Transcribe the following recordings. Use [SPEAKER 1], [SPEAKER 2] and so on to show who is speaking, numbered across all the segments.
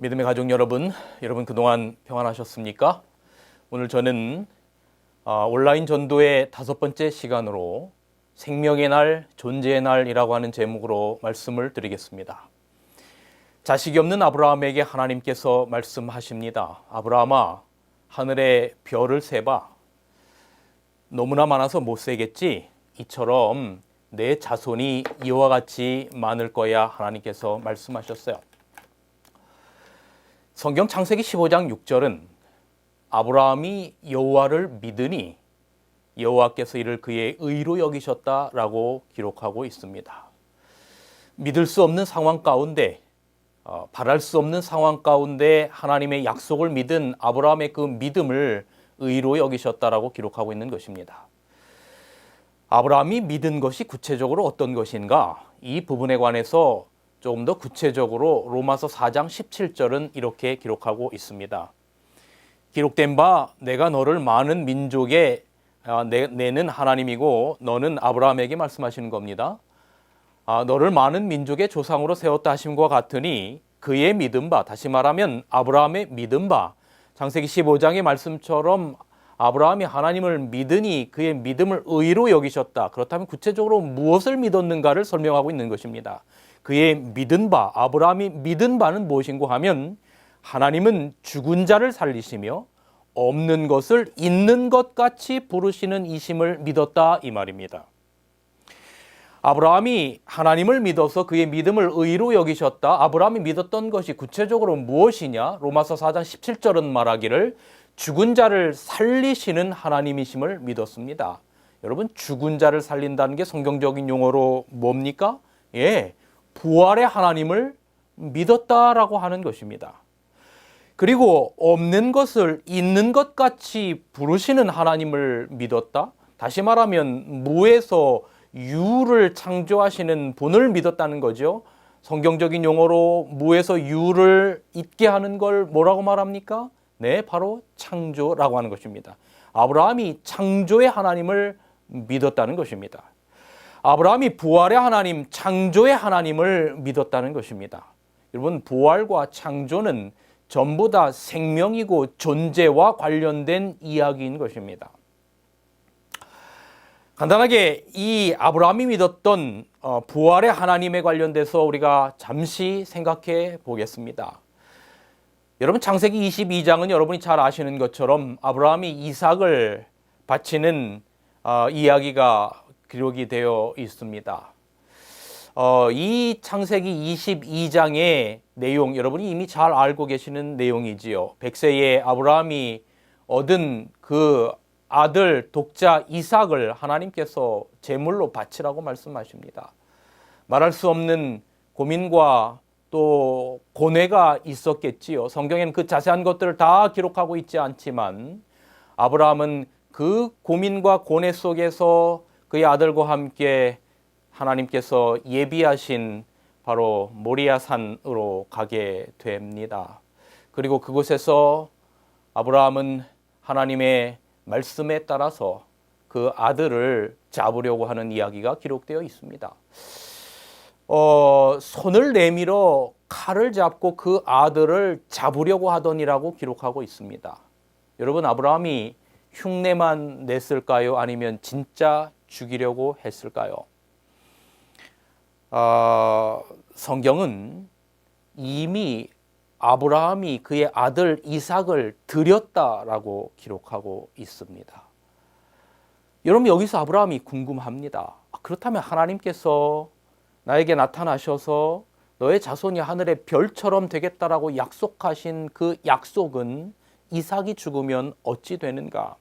[SPEAKER 1] 믿음의 가족 여러분 그동안 평안하셨습니까? 오늘 저는 온라인 전도의 5번째 시간으로 생명의 날, 존재의 날이라고 하는 제목으로 말씀을 드리겠습니다. 자식이 없는 아브라함에게 하나님께서 말씀하십니다. 아브라함아, 하늘의 별을 세봐. 너무나 많아서 못 세겠지? 이처럼 내 자손이 이와 같이 많을 거야. 하나님께서 말씀하셨어요. 성경 창세기 15장 6절은 아브라함이 여호와를 믿으니 여호와께서 이를 그의 의로 여기셨다라고 기록하고 있습니다. 믿을 수 없는 상황 가운데, 바랄 수 없는 상황 가운데 하나님의 약속을 믿은 아브라함의 그 믿음을 의로 여기셨다라고 기록하고 있는 것입니다. 아브라함이 믿은 것이 구체적으로 어떤 것인가? 이 부분에 관해서 조금 더 구체적으로 로마서 4장 17절은 이렇게 기록하고 있습니다. 기록된 바 내가 너를 많은 민족에 내는 하나님이고 너는 아브라함에게 말씀하시는 겁니다. 너를 많은 민족의 조상으로 세웠다 하심과 같으니 그의 믿은 바, 다시 말하면 아브라함의 믿은 바, 창세기 15장의 말씀처럼 아브라함이 하나님을 믿으니 그의 믿음을 의로 여기셨다. 그렇다면 구체적으로 무엇을 믿었는가를 설명하고 있는 것입니다. 그의 믿은 바, 아브라함이 믿은 바는 무엇인고 하면 하나님은 죽은 자를 살리시며 없는 것을 있는 것 같이 부르시는 이심을 믿었다 이 말입니다. 아브라함이 하나님을 믿어서 그의 믿음을 의로 여기셨다. 아브라함이 믿었던 것이 구체적으로 무엇이냐? 로마서 4장 17절은 말하기를 죽은 자를 살리시는 하나님이심을 믿었습니다. 여러분, 죽은 자를 살린다는 게 성경적인 용어로 뭡니까? 부활의 하나님을 믿었다라고 하는 것입니다. 그리고 없는 것을 있는 것 같이 부르시는 하나님을 믿었다. 다시 말하면 무에서 유를 창조하시는 분을 믿었다는 거죠. 성경적인 용어로 무에서 유를 있게 하는 걸 뭐라고 말합니까? 바로 창조라고 하는 것입니다. 아브라함이 창조의 하나님을 믿었다는 것입니다. 아브라함이 부활의 하나님, 창조의 하나님을 믿었다는 것입니다. 여러분, 부활과 창조는 전부 다 생명이고 존재와 관련된 이야기인 것입니다. 간단하게 이 아브라함이 믿었던 부활의 하나님에 관련돼서 우리가 잠시 생각해 보겠습니다. 여러분, 창세기 22장은 여러분이 잘 아시는 것처럼 아브라함이 이삭을 바치는 이야기가 기록이 되어 있습니다. 이 창세기 22장의 내용, 여러분이 이미 잘 알고 계시는 내용이지요. 100세의 아브라함이 얻은 그 아들 독자 이삭을 하나님께서 제물로 바치라고 말씀하십니다. 말할 수 없는 고민과 또 고뇌가 있었겠지요. 성경에는 그 자세한 것들을 다 기록하고 있지 않지만 아브라함은 그 고민과 고뇌 속에서 그의 아들과 함께 하나님께서 예비하신 바로 모리아산으로 가게 됩니다. 그리고 그곳에서 아브라함은 하나님의 말씀에 따라서 그 아들을 잡으려고 하는 이야기가 기록되어 있습니다. 손을 내밀어 칼을 잡고 그 아들을 잡으려고 하더니라고 기록하고 있습니다. 여러분, 아브라함이 흉내만 냈을까요? 아니면 진짜 죽이려고 했을까요? 성경은 이미 아브라함이 그의 아들 이삭을 드렸다라고 기록하고 있습니다. 여러분, 여기서 아브라함이 궁금합니다. 그렇다면 하나님께서 나에게 나타나셔서 너의 자손이 하늘의 별처럼 되겠다라고 약속하신 그 약속은 이삭이 죽으면 어찌 되는가?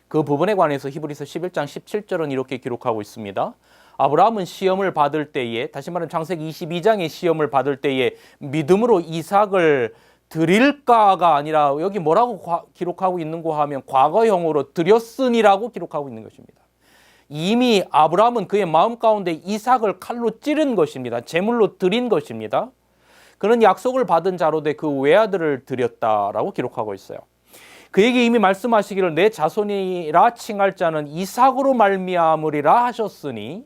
[SPEAKER 1] 그 부분에 관해서 히브리서 11장 17절은 이렇게 기록하고 있습니다. 아브라함은 시험을 받을 때에, 다시 말하면 창세기 22장의 시험을 받을 때에 믿음으로 이삭을 드릴까가 아니라 여기 뭐라고 기록하고 있는고 하면 과거형으로 드렸으니라고 기록하고 있는 것입니다. 이미 아브라함은 그의 마음 가운데 이삭을 칼로 찌른 것입니다. 제물로 드린 것입니다. 그는 약속을 받은 자로 돼 그 외아들을 드렸다라고 기록하고 있어요. 그에게 이미 말씀하시기를 내 자손이라 칭할 자는 이삭으로 말미암으리라 하셨으니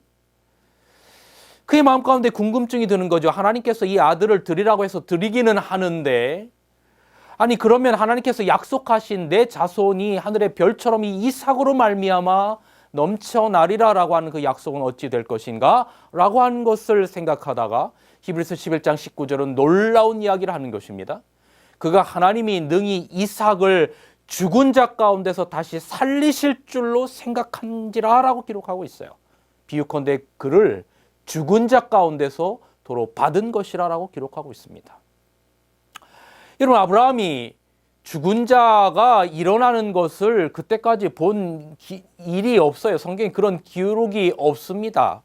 [SPEAKER 1] 그의 마음 가운데 궁금증이 드는 거죠. 하나님께서 이 아들을 드리라고 해서 드리기는 하는데, 아니 그러면 하나님께서 약속하신 내 자손이 하늘의 별처럼 이 이삭으로 말미암아 넘쳐나리라라고 하는 그 약속은 어찌 될 것인가? 라고 하는 것을 생각하다가 히브리서 11장 19절은 놀라운 이야기를 하는 것입니다. 그가 하나님이 능히 이삭을 죽은 자 가운데서 다시 살리실 줄로 생각한지라 라고 기록하고 있어요. 비유컨대 그를 죽은 자 가운데서 도로 받은 것이라 라고 기록하고 있습니다. 여러분, 아브라함이 죽은 자가 일어나는 것을 그때까지 본 일이 없어요. 성경에 그런 기록이 없습니다.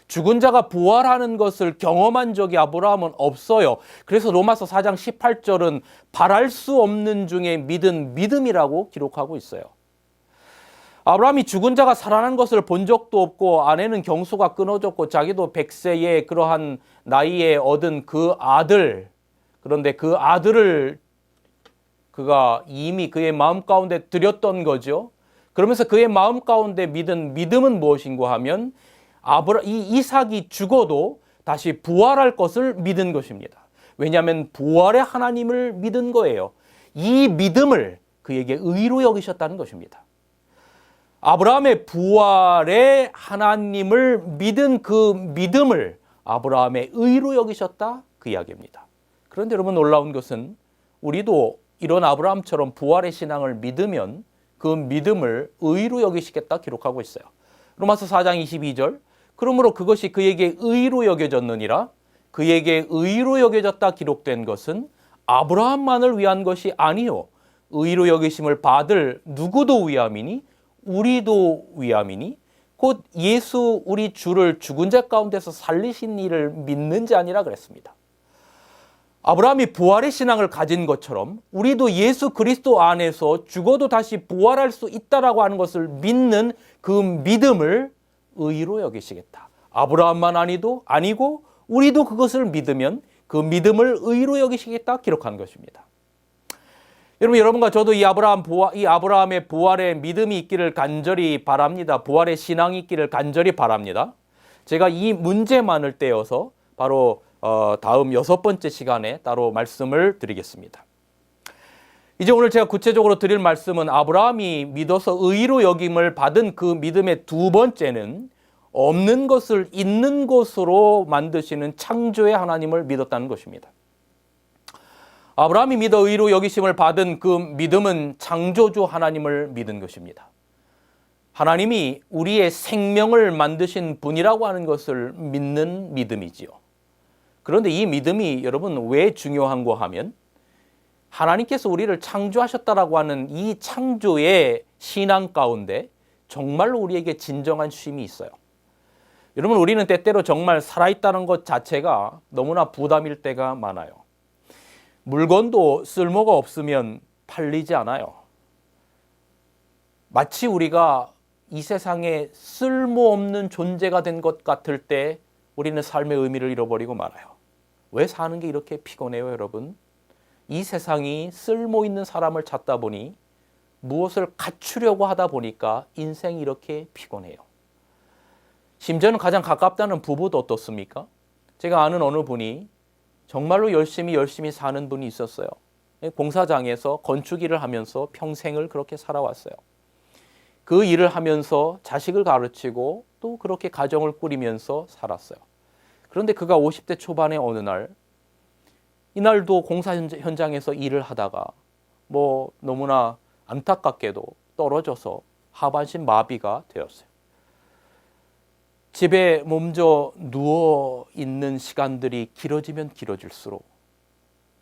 [SPEAKER 1] 죽은 자가 부활하는 것을 경험한 적이 아브라함은 없어요. 그래서 로마서 4장 18절은 바랄 수 없는 중에 믿은 믿음이라고 기록하고 있어요. 아브라함이 죽은 자가 살아난 것을 본 적도 없고 아내는 경수가 끊어졌고 자기도 100세의 그러한 나이에 얻은 그 아들, 그런데 그 아들을 그가 이미 그의 마음 가운데 드렸던 거죠. 그러면서 그의 마음 가운데 믿은 믿음은 무엇인가 하면 이 이삭이 죽어도 다시 부활할 것을 믿은 것입니다. 왜냐하면 부활의 하나님을 믿은 거예요. 이 믿음을 그에게 의로 여기셨다는 것입니다. 아브라함의 부활의 하나님을 믿은 그 믿음을 아브라함의 의로 여기셨다, 그 이야기입니다. 그런데 여러분, 놀라운 것은 우리도 이런 아브라함처럼 부활의 신앙을 믿으면 그 믿음을 의로 여기시겠다 기록하고 있어요. 로마서 4장 22절, 그러므로 그것이 그에게 의로 여겨졌느니라. 그에게 의로 여겨졌다 기록된 것은 아브라함만을 위한 것이 아니요 의로 여기심을 받을 누구도 위함이니 우리도 위함이니 곧 예수 우리 주를 죽은 자 가운데서 살리신 이를 믿는 자니라 그랬습니다. 아브라함이 부활의 신앙을 가진 것처럼 우리도 예수 그리스도 안에서 죽어도 다시 부활할 수 있다라고 하는 것을 믿는 그 믿음을 의로 여기시겠다. 아브라함만 아니고 우리도 그것을 믿으면 그 믿음을 의로 여기시겠다 기록한 것입니다. 여러분과 저도 이 아브라함의 부활의 믿음이 있기를 간절히 바랍니다. 부활의 신앙이 있기를 간절히 바랍니다. 제가 이 문제만을 떼어서 바로 다음 6번째 시간에 따로 말씀을 드리겠습니다. 이제 오늘 제가 구체적으로 드릴 말씀은 아브라함이 믿어서 의로 여김을 받은 그 믿음의 두 번째는 없는 것을 있는 것으로 만드시는 창조의 하나님을 믿었다는 것입니다. 아브라함이 믿어 의로 여기심을 받은 그 믿음은 창조주 하나님을 믿은 것입니다. 하나님이 우리의 생명을 만드신 분이라고 하는 것을 믿는 믿음이지요. 그런데 이 믿음이 여러분 왜 중요한가 하면 하나님께서 우리를 창조하셨다라고 하는 이 창조의 신앙 가운데 정말로 우리에게 진정한 쉼이 있어요. 여러분, 우리는 때때로 정말 살아있다는 것 자체가 너무나 부담일 때가 많아요. 물건도 쓸모가 없으면 팔리지 않아요. 마치 우리가 이 세상에 쓸모없는 존재가 된 것 같을 때 우리는 삶의 의미를 잃어버리고 말아요. 왜 사는 게 이렇게 피곤해요, 여러분? 이 세상이 쓸모 있는 사람을 찾다 보니 무엇을 갖추려고 하다 보니까 인생이 이렇게 피곤해요. 심지어는 가장 가깝다는 부부도 어떻습니까? 제가 아는 어느 분이 정말로 열심히 사는 분이 있었어요. 공사장에서 건축 일을 하면서 평생을 그렇게 살아왔어요. 그 일을 하면서 자식을 가르치고 또 그렇게 가정을 꾸리면서 살았어요. 그런데 그가 50대 초반의 어느 날, 이날도 공사 현장에서 일을 하다가 너무나 안타깝게도 떨어져서 하반신 마비가 되었어요. 집에 몸져 누워 있는 시간들이 길어지면 길어질수록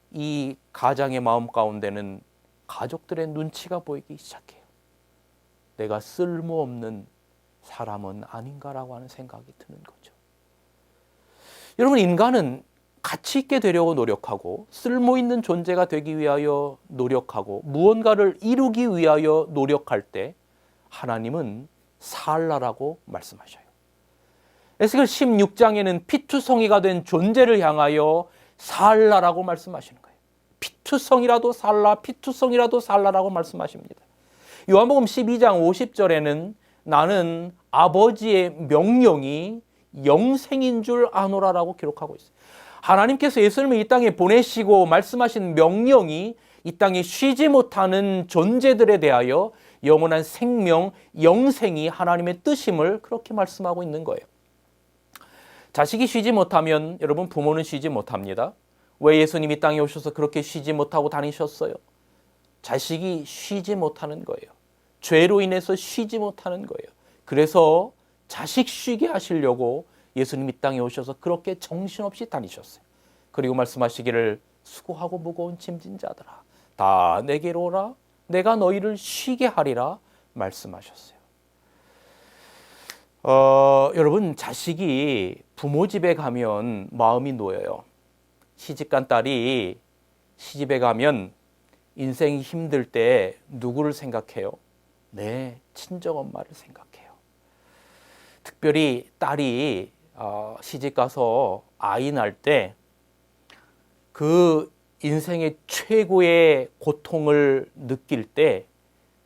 [SPEAKER 1] 이 가장의 마음 가운데는 가족들의 눈치가 보이기 시작해요. 내가 쓸모없는 사람은 아닌가라고 하는 생각이 드는 거죠. 여러분, 인간은 가치 있게 되려고 노력하고 쓸모 있는 존재가 되기 위하여 노력하고 무언가를 이루기 위하여 노력할 때 하나님은 살라라고 말씀하셔요. 에스겔 16장에는 피투성이가 된 존재를 향하여 살라라고 말씀하시는 거예요. 피투성이라도 살라라고 말씀하십니다. 요한복음 12장 50절에는 나는 아버지의 명령이 영생인 줄 아노라라고 기록하고 있어요. 하나님께서 예수님을 이 땅에 보내시고 말씀하신 명령이 이 땅에 쉬지 못하는 존재들에 대하여 영원한 생명, 영생이 하나님의 뜻임을 그렇게 말씀하고 있는 거예요. 자식이 쉬지 못하면 여러분 부모는 쉬지 못합니다. 왜 예수님이 땅에 오셔서 그렇게 쉬지 못하고 다니셨어요? 자식이 쉬지 못하는 거예요. 죄로 인해서 쉬지 못하는 거예요. 그래서 자식 쉬게 하시려고 예수님이 땅에 오셔서 그렇게 정신없이 다니셨어요. 그리고 말씀하시기를 수고하고 무거운 짐진 자들아 다 내게로 오라 내가 너희를 쉬게 하리라 말씀하셨어요. 여러분 자식이 부모 집에 가면 마음이 놓여요. 시집간 딸이 시집에 가면 인생이 힘들 때 누구를 생각해요? 네, 친정엄마를 생각해요. 특별히 딸이 시집 가서 아이 낳을 때 그 인생의 최고의 고통을 느낄 때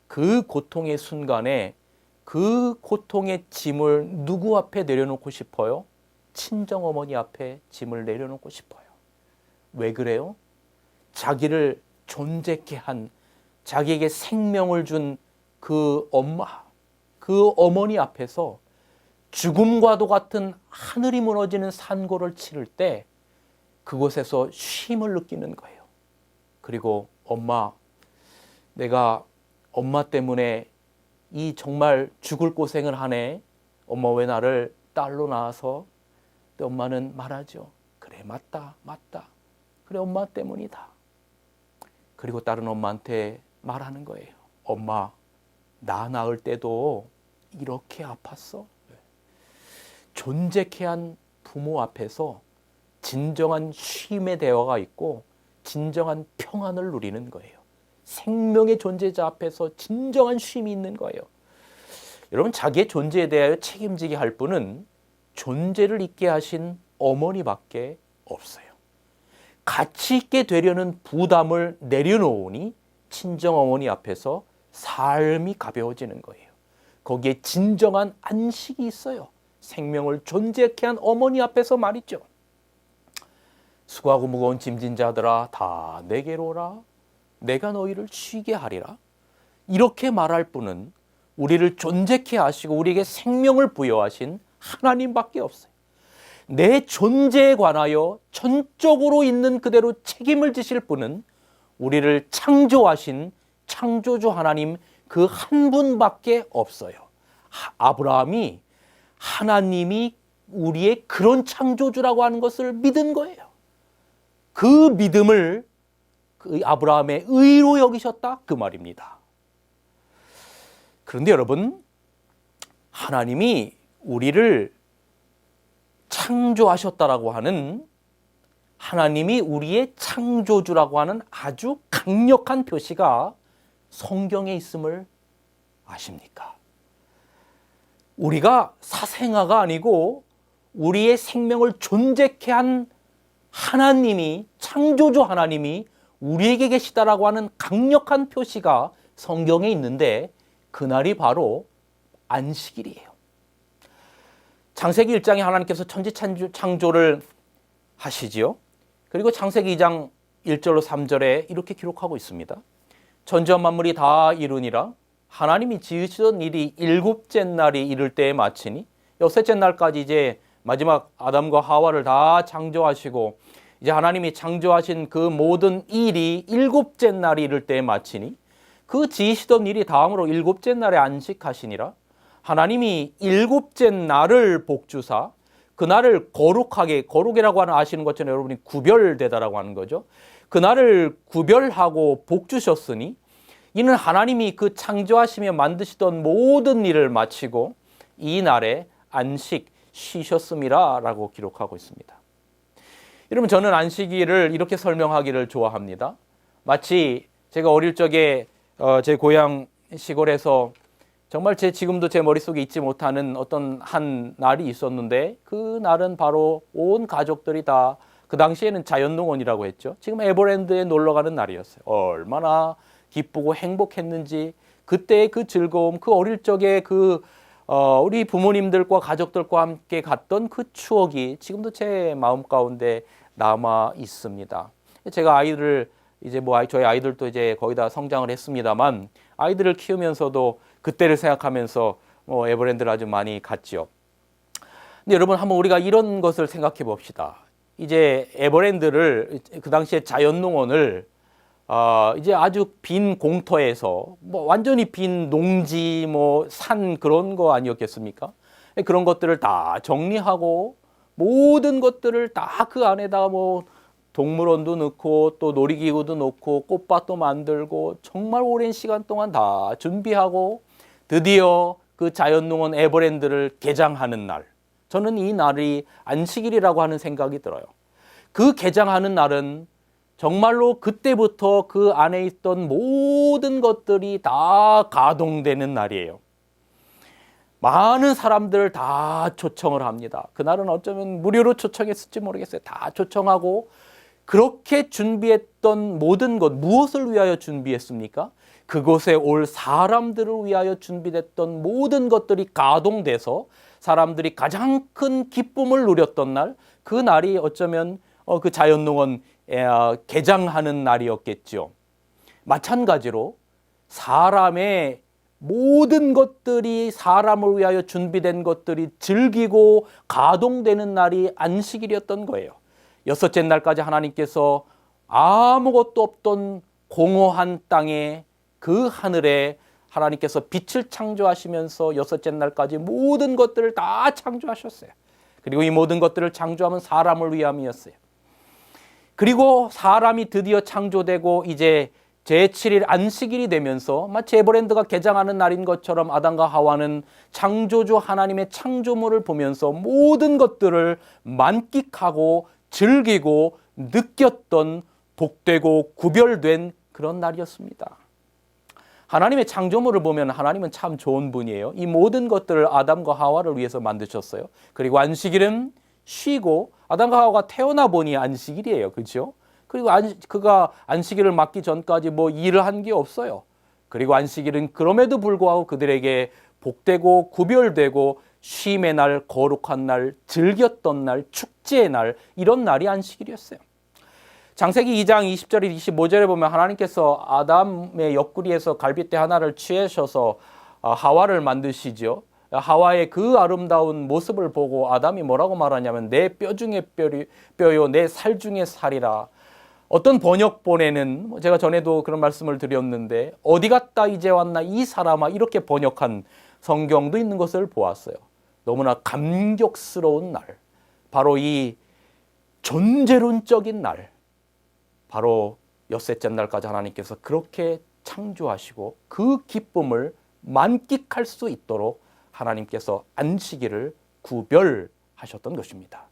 [SPEAKER 1] 그 고통의 순간에 그 고통의 짐을 누구 앞에 내려놓고 싶어요? 친정어머니 앞에 짐을 내려놓고 싶어요. 왜 그래요? 자기를 존재케 한, 자기에게 생명을 준 그 엄마, 그 어머니 앞에서 죽음과도 같은 하늘이 무너지는 산고를 치를 때 그곳에서 쉼을 느끼는 거예요. 그리고 엄마, 내가 엄마 때문에 이 정말 죽을 고생을 하네. 엄마 왜 나를 딸로 낳아서? 근데 엄마는 말하죠. 그래 맞다. 그래 엄마 때문이다. 그리고 딸은 엄마한테 말하는 거예요. 엄마, 나 낳을 때도 이렇게 아팠어. 존재케 한 부모 앞에서 진정한 쉼의 대화가 있고 진정한 평안을 누리는 거예요. 생명의 존재자 앞에서 진정한 쉼이 있는 거예요. 여러분 자기의 존재에 대하여 책임지게 할 분은 존재를 있게 하신 어머니밖에 없어요. 가치 있게 되려는 부담을 내려놓으니 친정어머니 앞에서 삶이 가벼워지는 거예요. 거기에 진정한 안식이 있어요. 생명을 존재케 한 어머니 앞에서 말이죠. 수고하고 무거운 짐진 자들아 다 내게로 오라 내가 너희를 쉬게 하리라. 이렇게 말할 분은 우리를 존재케 하시고 우리에게 생명을 부여하신 하나님밖에 없어요. 내 존재에 관하여 전적으로 있는 그대로 책임을 지실 분은 우리를 창조하신 창조주 하나님 그 한 분밖에 없어요. 아브라함이 하나님이 우리의 그런 창조주라고 하는 것을 믿은 거예요. 그 믿음을 그 아브라함의 의로 여기셨다 그 말입니다. 그런데 여러분 하나님이 우리를 창조하셨다라고 하는 하나님이 우리의 창조주라고 하는 아주 강력한 표시가 성경에 있음을 아십니까? 우리가 사생아가 아니고 우리의 생명을 존재케 한 하나님이 창조주 하나님이 우리에게 계시다라고 하는 강력한 표시가 성경에 있는데 그날이 바로 안식일이에요. 창세기 1장에 하나님께서 천지 창조를 하시지요. 그리고 창세기 2장 1절로 3절에 이렇게 기록하고 있습니다. 천지와 만물이 다 이루니라 하나님이 지으시던 일이 일곱째 날이 이를 때에 마치니 여섯째 날까지 이제 마지막 아담과 하와를 다 창조하시고 이제 하나님이 창조하신 그 모든 일이 일곱째 날이 이를 때에 마치니 그 지으시던 일이 다음으로 일곱째 날에 안식하시니라. 하나님이 일곱째 날을 복주사 그날을 거룩하게, 거룩이라고 하는 아시는 것처럼 여러분이 구별되다라고 하는 거죠. 그날을 구별하고 복주셨으니 이는 하나님이 그 창조하시며 만드시던 모든 일을 마치고 이 날에 안식 쉬셨음이라 라고 기록하고 있습니다. 여러분 저는 안식일을 이렇게 설명하기를 좋아합니다. 마치 제가 어릴 적에 제 고향 시골에서 정말 지금도 제 머릿속에 잊지 못하는 어떤 한 날이 있었는데 그 날은 바로 온 가족들이 다 그 당시에는 자연농원이라고 했죠. 지금 에버랜드에 놀러 가는 날이었어요. 얼마나 기쁘고 행복했는지 그때의 그 즐거움, 그 어릴 적의 그 우리 부모님들과 가족들과 함께 갔던 그 추억이 지금도 제 마음 가운데 남아 있습니다. 제가 아이들을 이제 저희 아이들도 이제 거의 다 성장을 했습니다만 아이들을 키우면서도 그때를 생각하면서 에버랜드를 아주 많이 갔죠. 근데 여러분 한번 우리가 이런 것을 생각해 봅시다. 이제 에버랜드를 그 당시에 자연농원을 이제 아주 빈 공터에서 완전히 빈 농지 산 그런 거 아니었겠습니까? 그런 것들을 다 정리하고 모든 것들을 다 그 안에다가 동물원도 넣고 또 놀이기구도 넣고 꽃밭도 만들고 정말 오랜 시간 동안 다 준비하고 드디어 그 자연농원 에버랜드를 개장하는 날, 저는 이 날이 안식일이라고 하는 생각이 들어요. 그 개장하는 날은 정말로 그때부터 그 안에 있던 모든 것들이 다 가동되는 날이에요. 많은 사람들을 다 초청을 합니다. 그날은 어쩌면 무료로 초청했을지 모르겠어요. 다 초청하고 그렇게 준비했던 모든 것, 무엇을 위하여 준비했습니까? 그곳에 올 사람들을 위하여 준비됐던 모든 것들이 가동돼서 사람들이 가장 큰 기쁨을 누렸던 날, 그 날이 어쩌면 그 자연농원 개장하는 날이었겠죠. 마찬가지로 사람의 모든 것들이 사람을 위하여 준비된 것들이 즐기고 가동되는 날이 안식일이었던 거예요. 여섯째 날까지 하나님께서 아무것도 없던 공허한 땅에 그 하늘에 하나님께서 빛을 창조하시면서 여섯째 날까지 모든 것들을 다 창조하셨어요. 그리고 이 모든 것들을 창조하면 사람을 위함이었어요. 그리고 사람이 드디어 창조되고 이제 제7일 안식일이 되면서 마치 에버랜드가 개장하는 날인 것처럼 아담과 하와는 창조주 하나님의 창조물을 보면서 모든 것들을 만끽하고 즐기고 느꼈던 복되고 구별된 그런 날이었습니다. 하나님의 창조물을 보면 하나님은 참 좋은 분이에요. 이 모든 것들을 아담과 하와를 위해서 만드셨어요. 그리고 안식일은 쉬고 아담과 하와가 태어나 보니 안식일이에요. 그렇죠? 그리고 그가 안식일을 맡기 전까지 일을 한 게 없어요. 그리고 안식일은 그럼에도 불구하고 그들에게 복되고 구별되고 쉼의 날, 거룩한 날, 즐겼던 날, 축제의 날, 이런 날이 안식일이었어요. 창세기 2장 20절 25절에 보면 하나님께서 아담의 옆구리에서 갈빗대 하나를 취하셔서 하와를 만드시죠. 하와의 그 아름다운 모습을 보고 아담이 뭐라고 말하냐면 내 뼈 중에 뼈요 내 살 중에 살이라. 어떤 번역본에는 제가 전에도 그런 말씀을 드렸는데 어디 갔다 이제 왔나 이 사람아 이렇게 번역한 성경도 있는 것을 보았어요. 너무나 감격스러운 날, 바로 이 존재론적인 날, 바로 엿새째 날까지 하나님께서 그렇게 창조하시고 그 기쁨을 만끽할 수 있도록 하나님께서 안식일을 구별하셨던 것입니다.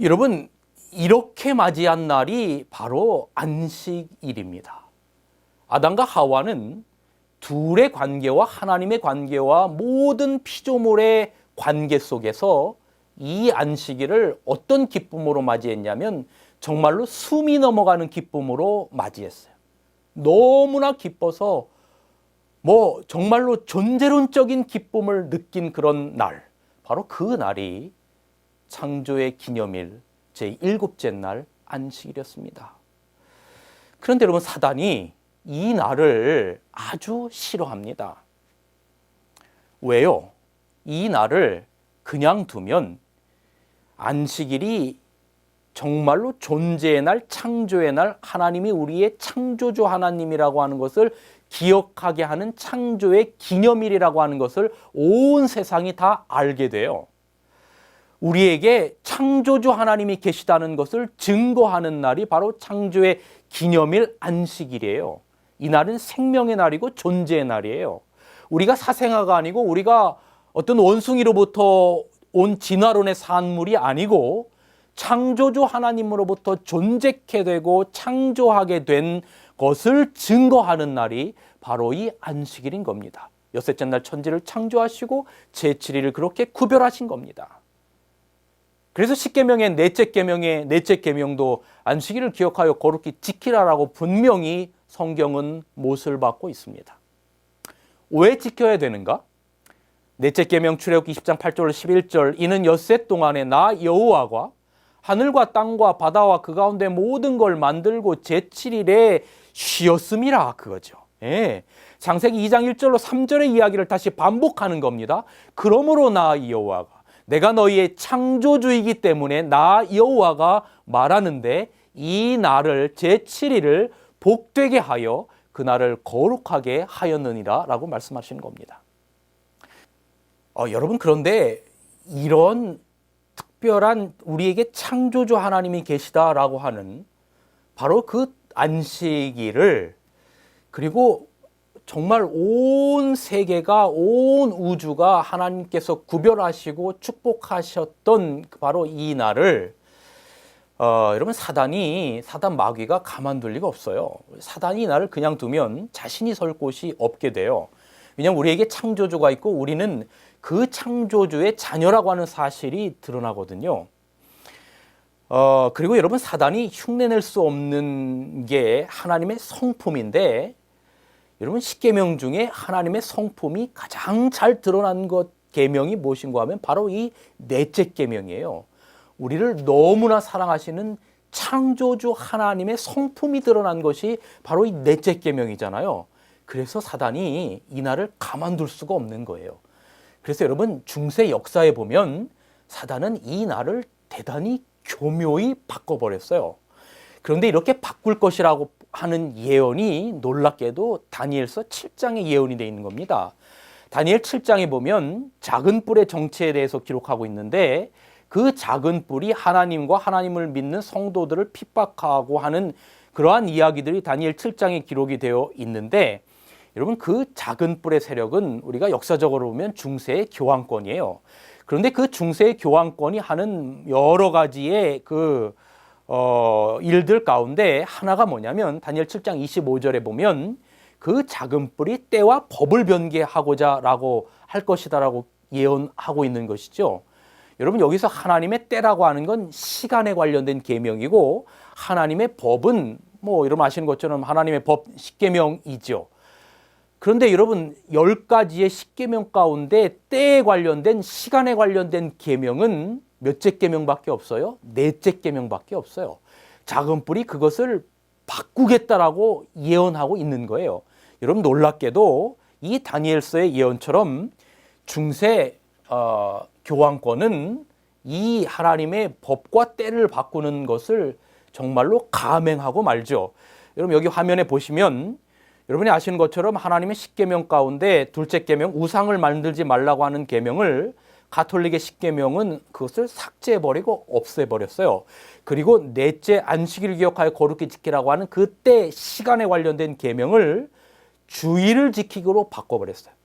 [SPEAKER 1] 여러분, 이렇게 맞이한 날이 바로 안식일입니다. 아담과 하와는 둘의 관계와 하나님의 관계와 모든 피조물의 관계 속에서 이 안식일을 어떤 기쁨으로 맞이했냐면 정말로 숨이 넘어가는 기쁨으로 맞이했어요. 너무나 기뻐서 정말로 존재론적인 기쁨을 느낀 그런 날, 바로 그 날이 창조의 기념일 제7째 날 안식일이었습니다. 그런데 여러분, 사단이 이 날을 아주 싫어합니다. 왜요? 이 날을 그냥 두면 안식일이 정말로 존재의 날, 창조의 날, 하나님이 우리의 창조주 하나님이라고 하는 것을 기억하게 하는 창조의 기념일이라고 하는 것을 온 세상이 다 알게 돼요. 우리에게 창조주 하나님이 계시다는 것을 증거하는 날이 바로 창조의 기념일 안식일이에요. 이 날은 생명의 날이고 존재의 날이에요. 우리가 사생아가 아니고 우리가 어떤 원숭이로부터 온 진화론의 산물이 아니고 창조주 하나님으로부터 존재케 되고 창조하게 된 것을 증거하는 날이 바로 이 안식일인 겁니다. 엿새째 날 천지를 창조하시고 제7일을 그렇게 구별하신 겁니다. 그래서 십계명의 넷째 계명의 넷째 계명도 안식일을 기억하여 거룩히 지키라라고 분명히 성경은 못을 받고 있습니다. 왜 지켜야 되는가? 넷째 계명 출애굽기 20장 8절 11절 이는 엿새 동안에 나 여호와가 하늘과 땅과 바다와 그 가운데 모든 걸 만들고 제7일에 쉬었음이라 그거죠. 예. 창세기 2장 1절로 3절의 이야기를 다시 반복하는 겁니다. 그러므로 나 여호와가 내가 너희의 창조주이기 때문에 나 여호와가 말하는데 이 날을 제7일을 복되게 하여 그날을 거룩하게 하였느니라 라고 말씀하시는 겁니다. 여러분 그런데 이런 특별한 우리에게 창조주 하나님이 계시다라고 하는 바로 그 안식일을 그리고 정말 온 세계가 온 우주가 하나님께서 구별하시고 축복하셨던 바로 이 날을 여러분 사단 마귀가 가만둘 리가 없어요. 사단이 이 날을 그냥 두면 자신이 설 곳이 없게 돼요. 왜냐하면 우리에게 창조주가 있고 우리는 그 창조주의 자녀라고 하는 사실이 드러나거든요. 그리고 여러분 사단이 흉내낼 수 없는 게 하나님의 성품인데 여러분 십계명 중에 하나님의 성품이 가장 잘 드러난 것 계명이 무엇인가 하면 바로 이 넷째 계명이에요. 우리를 너무나 사랑하시는 창조주 하나님의 성품이 드러난 것이 바로 이 넷째 계명이잖아요. 그래서 사단이 이 날을 가만둘 수가 없는 거예요. 그래서 여러분 중세 역사에 보면 사단은 이 날을 대단히 교묘히 바꿔버렸어요. 그런데 이렇게 바꿀 것이라고 하는 예언이 놀랍게도 다니엘서 7장에 예언이 되어 있는 겁니다. 다니엘 7장에 보면 작은 뿔의 정체에 대해서 기록하고 있는데 그 작은 뿔이 하나님과 하나님을 믿는 성도들을 핍박하고 하는 그러한 이야기들이 다니엘 7장에 기록이 되어 있는데 여러분 그 작은 뿔의 세력은 우리가 역사적으로 보면 중세의 교황권이에요. 그런데 그 중세의 교황권이 하는 여러 가지의 일들 가운데 하나가 뭐냐면 다니엘 7장 25절에 보면 그 작은 뿔이 때와 법을 변개하고자 라고 할 것이다 라고 예언하고 있는 것이죠. 여러분 여기서 하나님의 때라고 하는 건 시간에 관련된 계명이고 하나님의 법은 여러분 아시는 것처럼 하나님의 법 십계명이죠. 그런데 여러분 10가지의 십계명 가운데 때에 관련된 시간에 관련된 계명은 몇째 계명밖에 없어요? 넷째 계명밖에 없어요. 작은 뿔이 그것을 바꾸겠다라고 예언하고 있는 거예요. 여러분 놀랍게도 이 다니엘서의 예언처럼 중세 교황권은 이 하나님의 법과 때를 바꾸는 것을 정말로 감행하고 말죠. 여러분 여기 화면에 보시면 여러분이 아시는 것처럼 하나님의 십계명 가운데 둘째 계명 우상을 만들지 말라고 하는 계명을 가톨릭의 십계명은 그것을 삭제해버리고 없애버렸어요. 그리고 넷째 안식일을 기억하여 거룩히 지키라고 하는 그때 시간에 관련된 계명을 주일을 지키기로 바꿔버렸어요.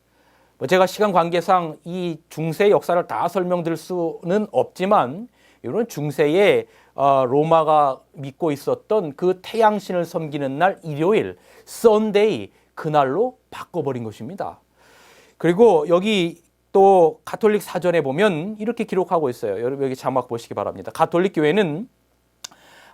[SPEAKER 1] 제가 시간 관계상 이 중세의 역사를 다 설명드릴 수는 없지만 이런 중세의 로마가 믿고 있었던 그 태양신을 섬기는 날 일요일 썬데이 그날로 바꿔버린 것입니다. 그리고 여기 또 가톨릭 사전에 보면 이렇게 기록하고 있어요. 여러분 여기 자막 보시기 바랍니다. 가톨릭 교회는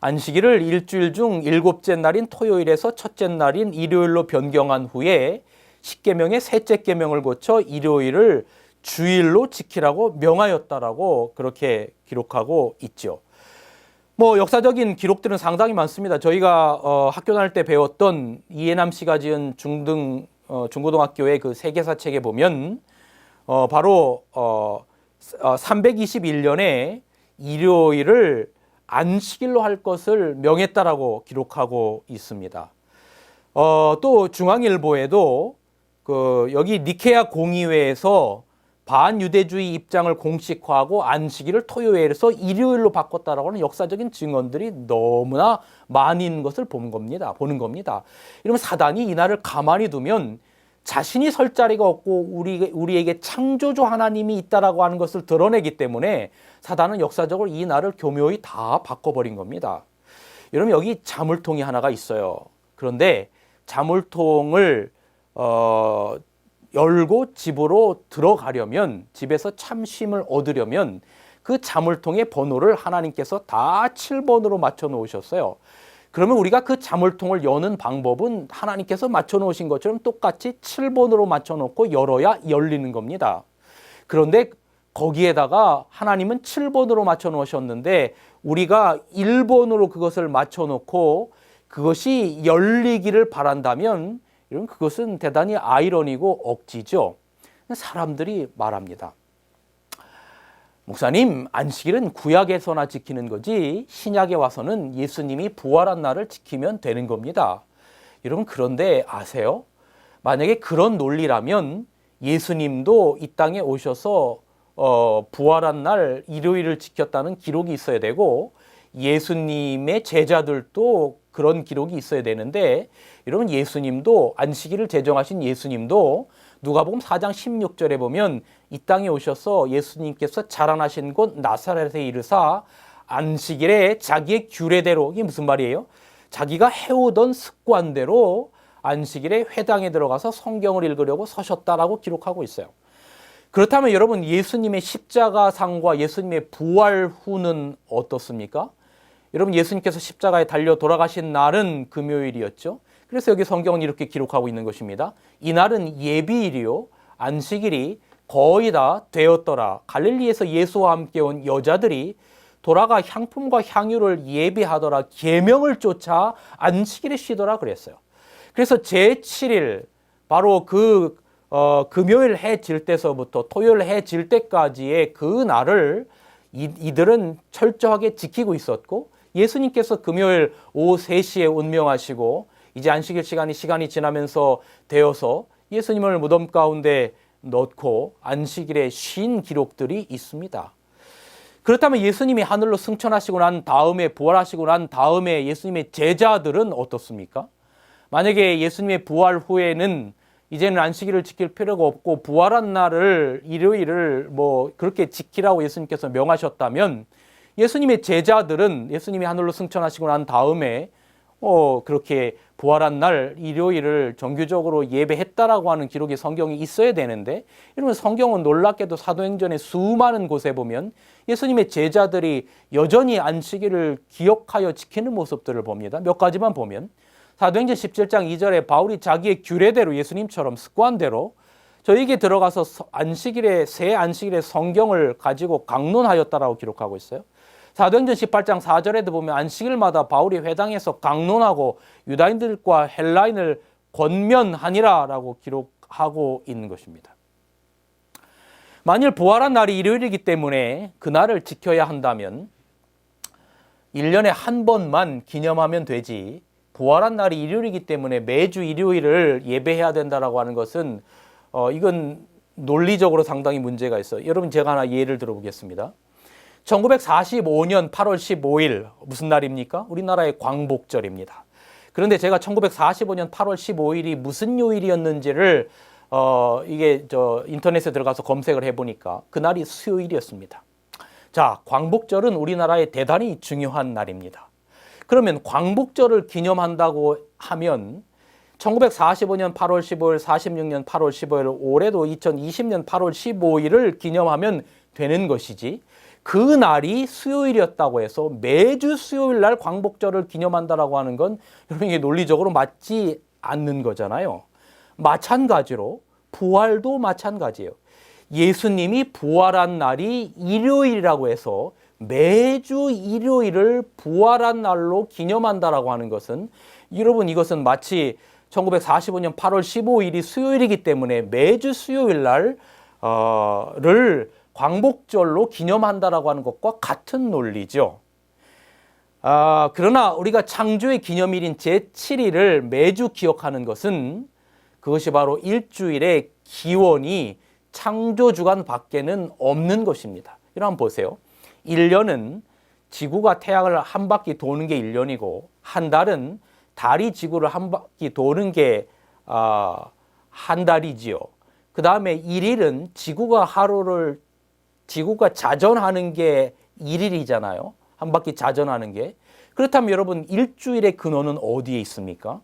[SPEAKER 1] 안식일을 일주일 중 7째 날인 토요일에서 첫째 날인 일요일로 변경한 후에 십계명의 셋째 계명을 고쳐 일요일을 주일로 지키라고 명하였다라고 그렇게 기록하고 있죠. 역사적인 기록들은 상당히 많습니다. 저희가 학교 다닐 때 배웠던 이해남 씨가 지은 중고등학교의 그 세계사 책에 보면 바로 321년에 일요일을 안식일로 할 것을 명했다라고 기록하고 있습니다. 또 중앙일보에도 여기 니케아 공의회에서 반유대주의 입장을 공식화하고 안식일을 토요일에서 일요일로 바꿨다라고 하는 역사적인 증언들이 너무나 많이 있는 것을 보는 겁니다. 이러면 사단이 이 날을 가만히 두면 자신이 설 자리가 없고 우리에게 창조주 하나님이 있다라고 하는 것을 드러내기 때문에 사단은 역사적으로 이 날을 교묘히 다 바꿔버린 겁니다. 여러분 여기 자물통이 하나가 있어요. 그런데 자물통을 열고 집으로 들어가려면 집에서 참 쉼을 얻으려면 그 자물통의 번호를 하나님께서 다 7번으로 맞춰 놓으셨어요. 그러면 우리가 그 자물통을 여는 방법은 하나님께서 맞춰 놓으신 것처럼 똑같이 7번으로 맞춰 놓고 열어야 열리는 겁니다. 그런데 거기에다가 하나님은 7번으로 맞춰 놓으셨는데 우리가 1번으로 그것을 맞춰 놓고 그것이 열리기를 바란다면 이런 그것은 대단히 아이러니고 억지죠. 사람들이 말합니다. 목사님, 안식일은 구약에서나 지키는 거지 신약에 와서는 예수님이 부활한 날을 지키면 되는 겁니다. 여러분, 그런데 아세요? 만약에 그런 논리라면 예수님도 이 땅에 오셔서 부활한 날 일요일을 지켰다는 기록이 있어야 되고 예수님의 제자들도 그런 기록이 있어야 되는데, 여러분, 예수님도 안식일을 제정하신 예수님도 누가복음 4장 16절에 보면 이 땅에 오셔서 예수님께서 자라나신 곳 나사렛에 이르사 안식일에 자기의 규례대로, 이게 무슨 말이에요? 자기가 해오던 습관대로 안식일에 회당에 들어가서 성경을 읽으려고 서셨다라고 기록하고 있어요. 그렇다면 여러분, 예수님의 십자가상과 예수님의 부활 후는 어떻습니까? 여러분, 예수님께서 십자가에 달려 돌아가신 날은 금요일이었죠. 그래서 여기 성경은 이렇게 기록하고 있는 것입니다. 이날은 예비일이요 안식일이 거의 다 되었더라. 갈릴리에서 예수와 함께 온 여자들이 돌아가 향품과 향유를 예비하더라. 계명을 쫓아 안식일에 쉬더라 그랬어요. 그래서 제7일 바로 금요일 해 질 때서부터 토요일 해 질 때까지의 그 날을 이들은 철저하게 지키고 있었고, 예수님께서 금요일 오후 3시에 운명하시고 이제 안식일 시간이 지나면서 되어서 예수님을 무덤 가운데 넣고 안식일에 쉰 기록들이 있습니다. 그렇다면 예수님이 하늘로 승천하시고 난 다음에, 부활하시고 난 다음에 예수님의 제자들은 어떻습니까? 만약에 예수님의 부활 후에는 이제는 안식일을 지킬 필요가 없고 부활한 날을 일요일을 그렇게 지키라고 예수님께서 명하셨다면 예수님의 제자들은 예수님이 하늘로 승천하시고 난 다음에 그렇게 부활한 날 일요일을 정규적으로 예배했다라고 하는 기록이 성경에 있어야 되는데, 이러면 성경은 놀랍게도 사도행전의 수많은 곳에 보면 예수님의 제자들이 여전히 안식일을 기억하여 지키는 모습들을 봅니다. 몇 가지만 보면 사도행전 17장 2절에 바울이 자기의 규례대로 예수님처럼 습관대로 저에게 들어가서 새 안식일에 성경을 가지고 강론하였다라고 기록하고 있어요. 사도행전 18장 4절에도 보면 안식일마다 바울이 회당에서 강론하고 유다인들과 헬라인을 권면하니라라고 기록하고 있는 것입니다. 만일 부활한 날이 일요일이기 때문에 그날을 지켜야 한다면 1년에 한 번만 기념하면 되지, 부활한 날이 일요일이기 때문에 매주 일요일을 예배해야 된다라고 하는 것은 이건 논리적으로 상당히 문제가 있어요. 여러분, 제가 하나 예를 들어보겠습니다. 1945년 8월 15일 무슨 날입니까? 우리나라의 광복절입니다. 그런데 제가 1945년 8월 15일이 무슨 요일이었는지를 인터넷에 들어가서 검색을 해보니까 그날이 수요일이었습니다. 자, 광복절은 우리나라에 대단히 중요한 날입니다. 그러면 광복절을 기념한다고 하면 1945년 8월 15일, 46년 8월 15일, 올해도 2020년 8월 15일을 기념하면 되는 것이지, 그 날이 수요일이었다고 해서 매주 수요일 날 광복절을 기념한다라고 하는 건 여러분, 이게 논리적으로 맞지 않는 거잖아요. 마찬가지로 부활도 마찬가지예요. 예수님이 부활한 날이 일요일이라고 해서 매주 일요일을 부활한 날로 기념한다라고 하는 것은, 여러분, 이것은 마치 1945년 8월 15일이 수요일이기 때문에 매주 수요일 날을 광복절로 기념한다라고 하는 것과 같은 논리죠. 그러나 우리가 창조의 기념일인 제7일을 매주 기억하는 것은 그것이 바로 일주일의 기원이 창조주간 밖에는 없는 것입니다. 한번 보세요. 1년은 지구가 태양을 한 바퀴 도는 게 1년이고, 한 달은 달이 지구를 한 바퀴 도는 게 한 달이지요. 그 다음에 1일은 지구가 자전하는 게 1일이잖아요. 한 바퀴 자전하는 게. 그렇다면 여러분, 일주일의 근원은 어디에 있습니까?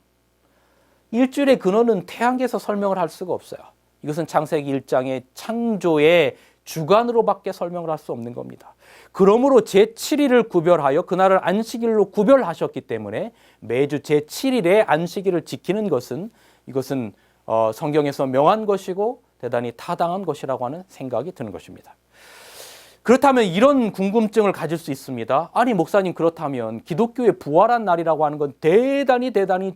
[SPEAKER 1] 일주일의 근원은 태양계에서 설명을 할 수가 없어요. 이것은 창세기 1장의 창조의 주관으로밖에 설명을 할 수 없는 겁니다. 그러므로 제7일을 구별하여 그날을 안식일로 구별하셨기 때문에 매주 제7일에 안식일을 지키는 것은, 이것은 성경에서 명한 것이고 대단히 타당한 것이라고 하는 생각이 드는 것입니다. 그렇다면 이런 궁금증을 가질 수 있습니다. 아니 목사님, 그렇다면 기독교의 부활한 날이라고 하는 건 대단히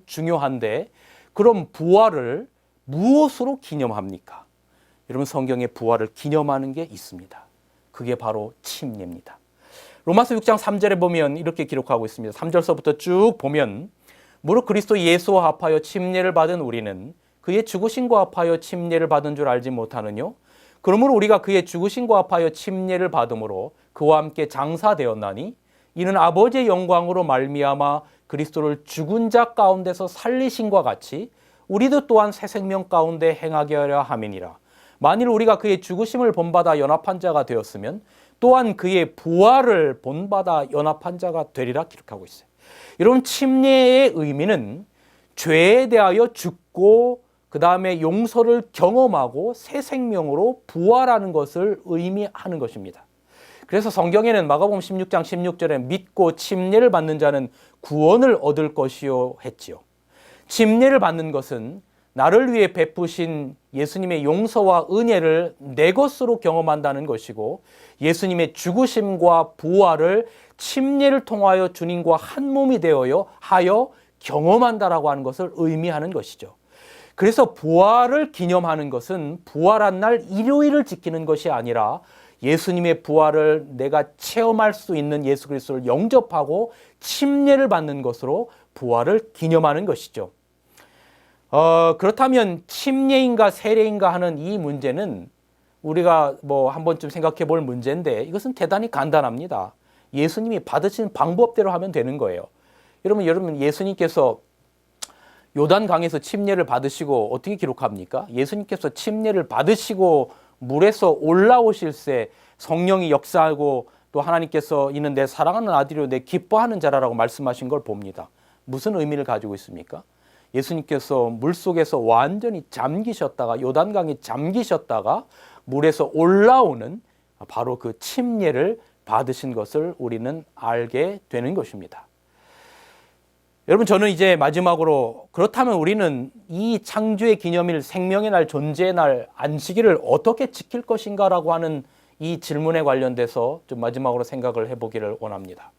[SPEAKER 1] 중요한데 그럼 부활을 무엇으로 기념합니까? 여러분, 성경에 부활을 기념하는 게 있습니다. 그게 바로 침례입니다. 로마서 6장 3절에 보면 이렇게 기록하고 있습니다. 3절서부터 쭉 보면 무릇 그리스도 예수와 합하여 침례를 받은 우리는 그의 죽으심과 합하여 침례를 받은 줄 알지 못하느뇨? 그러므로 우리가 그의 죽으심과 합하여 침례를 받음으로 그와 함께 장사되었나니 이는 아버지의 영광으로 말미암아 그리스도를 죽은 자 가운데서 살리심과 같이 우리도 또한 새 생명 가운데 행하게 하려 함이니라. 만일 우리가 그의 죽으심을 본받아 연합한 자가 되었으면 또한 그의 부활을 본받아 연합한 자가 되리라 기록하고 있어요. 여러분, 침례의 의미는 죄에 대하여 죽고 그 다음에 용서를 경험하고 새 생명으로 부활하는 것을 의미하는 것입니다. 그래서 성경에는 마가복음 16장 16절에 믿고 침례를 받는 자는 구원을 얻을 것이요 했지요. 침례를 받는 것은 나를 위해 베푸신 예수님의 용서와 은혜를 내 것으로 경험한다는 것이고 예수님의 죽으심과 부활을 침례를 통하여 주님과 한 몸이 하여 경험한다라고 하는 것을 의미하는 것이죠. 그래서 부활을 기념하는 것은 부활한 날 일요일을 지키는 것이 아니라 예수님의 부활을 내가 체험할 수 있는 예수 그리스도를 영접하고 침례를 받는 것으로 부활을 기념하는 것이죠. 그렇다면 침례인가 세례인가 하는 이 문제는 우리가 한 번쯤 생각해 볼 문제인데 이것은 대단히 간단합니다. 예수님이 받으신 방법대로 하면 되는 거예요. 여러분 예수님께서 요단강에서 침례를 받으시고 어떻게 기록합니까? 예수님께서 침례를 받으시고 물에서 올라오실 때 성령이 역사하고 또 하나님께서 이는 내 사랑하는 아들이요 내 기뻐하는 자라라고 말씀하신 걸 봅니다. 무슨 의미를 가지고 있습니까? 예수님께서 물속에서 완전히 잠기셨다가 요단강에 잠기셨다가 물에서 올라오는 바로 그 침례를 받으신 것을 우리는 알게 되는 것입니다. 여러분, 저는 이제 마지막으로 그렇다면 우리는 이 창조의 기념일, 생명의 날, 존재의 날, 안식일을 어떻게 지킬 것인가라고 하는 이 질문에 관련돼서 좀 마지막으로 생각을 해보기를 원합니다.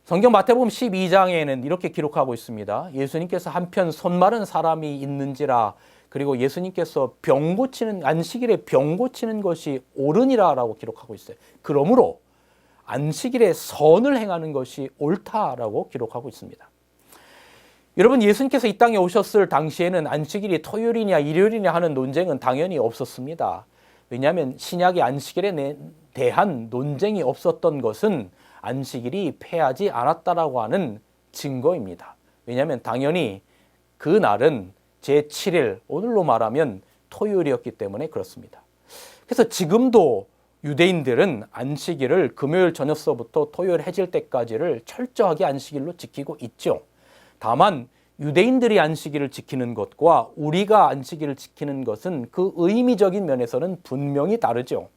[SPEAKER 1] 성경 마태복음 12장에는 이렇게 기록하고 있습니다. 예수님께서 한편 손마른 사람이 있는지라, 그리고 예수님께서 병 고치는 안식일에 병 고치는 것이 옳으니라라고 기록하고 있어요. 그러므로 안식일에 선을 행하는 것이 옳다라고 기록하고 있습니다. 여러분, 예수님께서 이 땅에 오셨을 당시에는 안식일이 토요일이냐 일요일이냐 하는 논쟁은 당연히 없었습니다. 왜냐하면 신약의 안식일에 대한 논쟁이 없었던 것은 안식일이 폐하지 않았다라고 하는 증거입니다. 왜냐하면 당연히 그 날은 제7일, 오늘로 말하면 토요일이었기 때문에 그렇습니다. 그래서 지금도 유대인들은 안식일을 금요일 저녁서부터 토요일 해질 때까지를 철저하게 안식일로 지키고 있죠. 다만 유대인들이 안식일을 지키는 것과 우리가 안식일을 지키는 것은 그 의미적인 면에서는 분명히 다르죠.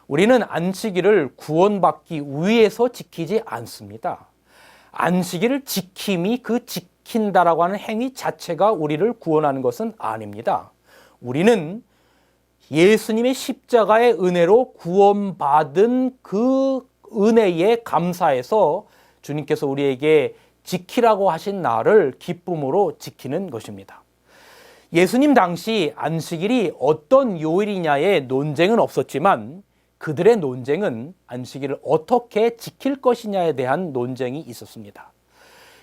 [SPEAKER 1] 우리는 안식일을 구원받기 위해서 지키지 않습니다. 안식일을 지킴이 그 지킨다라고 하는 행위 자체가 우리를 구원하는 것은 아닙니다. 우리는 예수님의 십자가의 은혜로 구원받은 그 은혜에 감사해서 주님께서 우리에게 지키라고 하신 날을 기쁨으로 지키는 것입니다. 예수님 당시 안식일이 어떤 요일이냐의 논쟁은 없었지만 그들의 논쟁은 안식일을 어떻게 지킬 것이냐에 대한 논쟁이 있었습니다.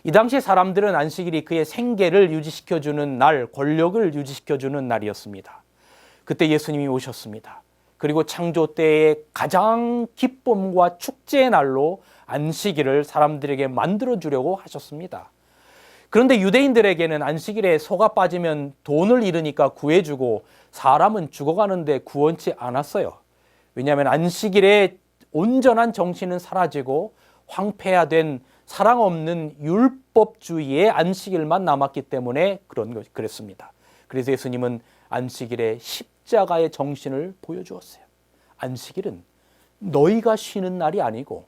[SPEAKER 1] 이 당시 사람들은 안식일이 그의 생계를 유지시켜주는 날, 권력을 유지시켜주는 날이었습니다. 그때 예수님이 오셨습니다. 그리고 창조 때의 가장 기쁨과 축제의 날로 안식일을 사람들에게 만들어주려고 하셨습니다. 그런데 유대인들에게는 안식일에 소가 빠지면 돈을 잃으니까 구해주고 사람은 죽어가는데 구원치 않았어요. 왜냐하면 안식일에 온전한 정신은 사라지고 황폐화된 사랑 없는 율법주의의 안식일만 남았기 때문에 그랬습니다. 그래서 예수님은 안식일에 십자가의 정신을 보여주었어요. 안식일은 너희가 쉬는 날이 아니고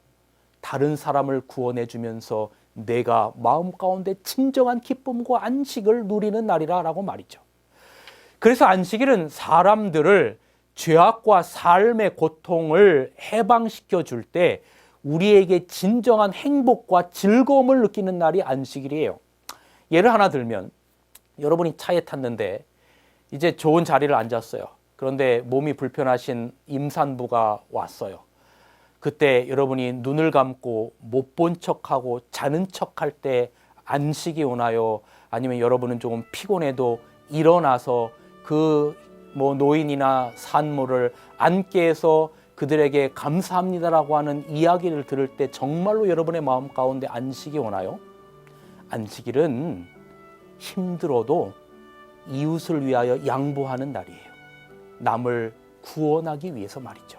[SPEAKER 1] 다른 사람을 구원해 주면서 내가 마음 가운데 진정한 기쁨과 안식을 누리는 날이라고 말이죠. 그래서 안식일은 사람들을 죄악과 삶의 고통을 해방시켜 줄 때 우리에게 진정한 행복과 즐거움을 느끼는 날이 안식일이에요. 예를 하나 들면 여러분이 차에 탔는데 이제 좋은 자리를 앉았어요. 그런데 몸이 불편하신 임산부가 왔어요. 그때 여러분이 눈을 감고 못 본 척하고 자는 척할 때 안식이 오나요? 아니면 여러분은 조금 피곤해도 일어나서 그 노인이나 산모를 안게 해서 그들에게 감사합니다라고 하는 이야기를 들을 때 정말로 여러분의 마음 가운데 안식이 오나요? 안식일은 힘들어도 이웃을 위하여 양보하는 날이에요. 남을 구원하기 위해서 말이죠.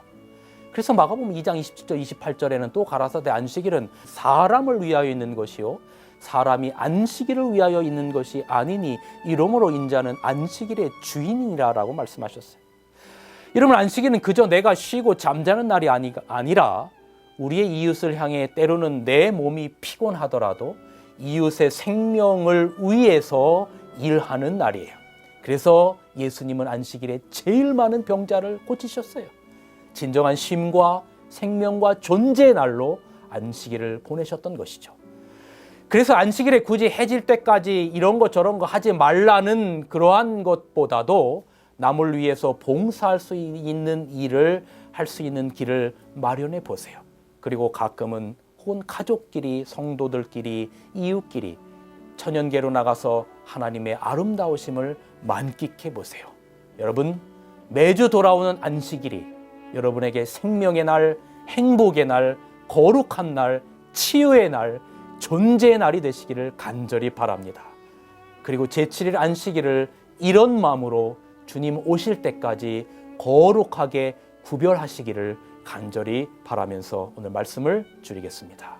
[SPEAKER 1] 그래서 마가복음 2장 27절 28절에는 또 가라사대 안식일은 사람을 위하여 있는 것이요 사람이 안식일을 위하여 있는 것이 아니니 이러므로 인자는 안식일의 주인이라고 말씀하셨어요. 여러분, 안식일은 그저 내가 쉬고 잠자는 날이 아니라 우리의 이웃을 향해 때로는 내 몸이 피곤하더라도 이웃의 생명을 위해서 일하는 날이에요. 그래서 예수님은 안식일에 제일 많은 병자를 고치셨어요. 진정한 쉼과 생명과 존재의 날로 안식일을 보내셨던 것이죠. 그래서 안식일에 굳이 해질 때까지 이런 거 저런 거 하지 말라는 그러한 것보다도 남을 위해서 봉사할 수 있는 일을 할 수 있는 길을 마련해 보세요. 그리고 가끔은 혹은 가족끼리, 성도들끼리, 이웃끼리 천연계로 나가서 하나님의 아름다우심을 만끽해 보세요. 여러분, 매주 돌아오는 안식일이 여러분에게 생명의 날, 행복의 날, 거룩한 날, 치유의 날, 존재의 날이 되시기를 간절히 바랍니다. 그리고 제7일 안식일을 이런 마음으로 주님 오실 때까지 거룩하게 구별하시기를 간절히 바라면서 오늘 말씀을 줄이겠습니다.